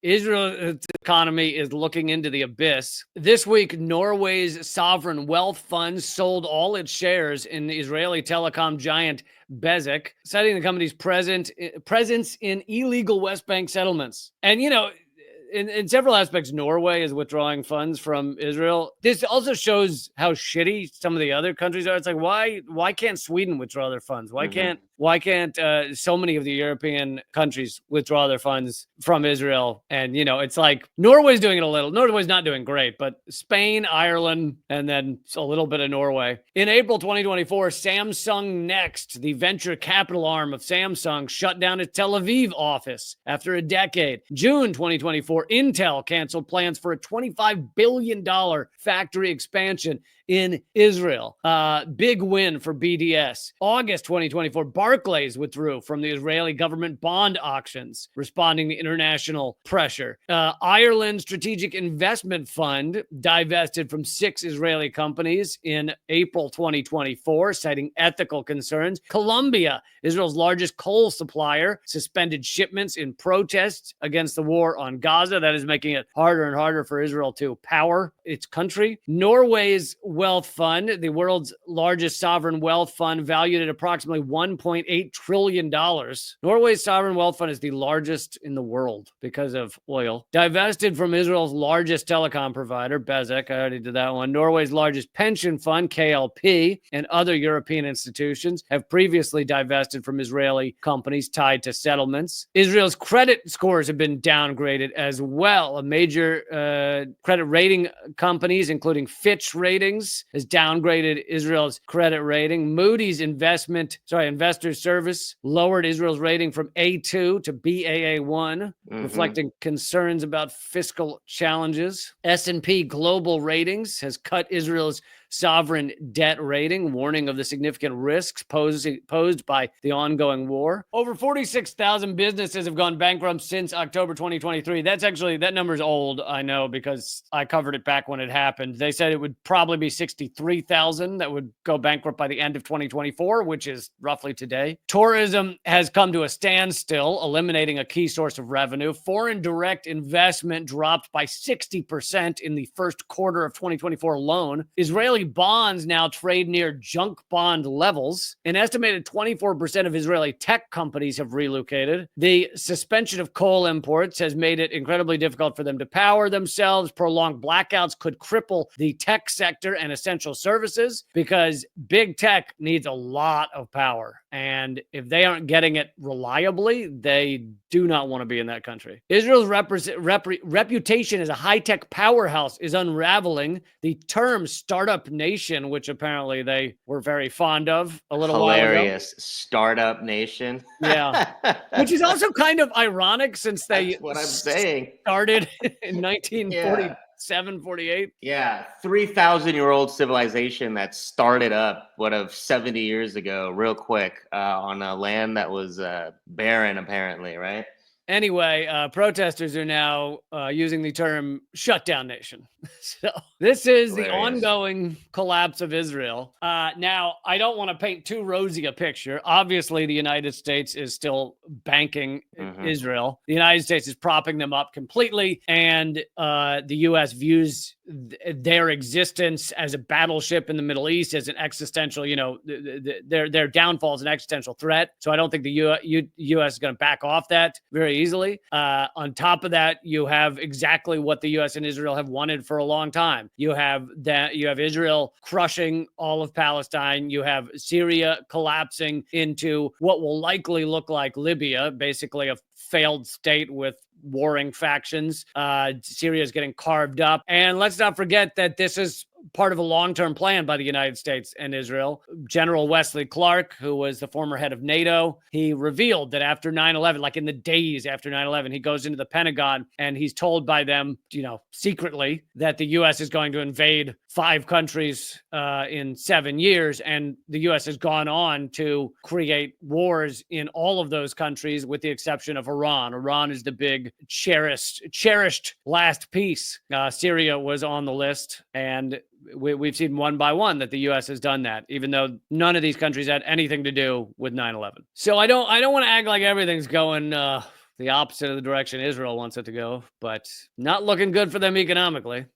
Israel's economy is looking into the abyss. This week, Norway's sovereign wealth fund sold all its shares in the Israeli telecom giant Bezeq, citing the company's presence in illegal West Bank settlements. And, in several aspects, Norway is withdrawing funds from Israel. This also shows how shitty some of the other countries are. It's like, why can't Sweden withdraw their funds? Why can't so many of the European countries withdraw their funds from Israel? And, it's like Norway's doing it a little. Norway's not doing great, but Spain, Ireland, and then a little bit of Norway. In April 2024, Samsung Next, the venture capital arm of Samsung, shut down its Tel Aviv office after a decade. June 2024, Intel canceled plans for a $25 billion factory expansion in Israel. Big win for BDS. August 2024, Barclays withdrew from the Israeli government bond auctions, responding to international pressure. Ireland Strategic Investment Fund divested from 6 Israeli companies in April 2024, citing ethical concerns. Colombia, Israel's largest coal supplier, suspended shipments in protests against the war on Gaza. That is making it harder and harder for Israel to power its country. Norway's wealth fund, the world's largest sovereign wealth fund, valued at approximately $1.8 trillion. Norway's sovereign wealth fund is the largest in the world because of oil. Divested from Israel's largest telecom provider, Bezeq. I already did that one. Norway's largest pension fund, KLP, and other European institutions have previously divested from Israeli companies tied to settlements. Israel's credit scores have been downgraded as well. A major credit rating companies, including Fitch Ratings, has downgraded Israel's credit rating. Moody's Investor Service lowered Israel's rating from A2 to Baa1, reflecting concerns about fiscal challenges. S&P Global Ratings has cut Israel's sovereign debt rating, warning of the significant risks posed by the ongoing war. Over 46,000 businesses have gone bankrupt since October 2023. That number's old, I know, because I covered it back when it happened. They said it would probably be 63,000 that would go bankrupt by the end of 2024, which is roughly today. Tourism has come to a standstill, eliminating a key source of revenue. Foreign direct investment dropped by 60% in the first quarter of 2024 alone. Israeli bonds now trade near junk bond levels. An estimated 24% of Israeli tech companies have relocated. The suspension of coal imports has made it incredibly difficult for them to power themselves. Prolonged blackouts could cripple the tech sector and essential services because big tech needs a lot of power. And if they aren't getting it reliably, they do not want to be in that country. Israel's reputation as a high-tech powerhouse is unraveling. The term startup nation, which apparently they were very fond of a little while ago. Hilarious. Startup nation. Yeah. Which is also kind of ironic since they That's what I'm saying. Started in 1947, 48. Yeah. 3,000-year-old civilization that started up, 70 years ago, real quick, on a land that was barren, apparently, right? Anyway, protesters are now using the term shutdown nation. So this is the ongoing collapse of Israel. Now, I don't want to paint too rosy a picture. Obviously, the United States is still banking Israel. The United States is propping them up completely. And the U.S. views their existence as a battleship in the Middle East as an existential, their downfall is an existential threat. So I don't think the U.S. is going to back off that very easily. On top of that, you have exactly what the U.S. and Israel have wanted for a long time. You have Israel crushing all of Palestine. You have Syria collapsing into what will likely look like Libya, basically a failed state with warring factions. Syria is getting carved up. And let's not forget that this is part of a long-term plan by the United States and Israel. General Wesley Clark, who was the former head of NATO, he revealed that after 9/11, like in the days after 9/11, he goes into the Pentagon and he's told by them, secretly that the U.S. is going to invade 5 countries in 7 years. And the U.S. has gone on to create wars in all of those countries with the exception of Iran. Iran is the big cherished last piece. Syria was on the list, and we've seen one by one that the U.S. has done that, even though none of these countries had anything to do with 9/11. So I don't want to act like everything's going the opposite of the direction Israel wants it to go, but not looking good for them economically.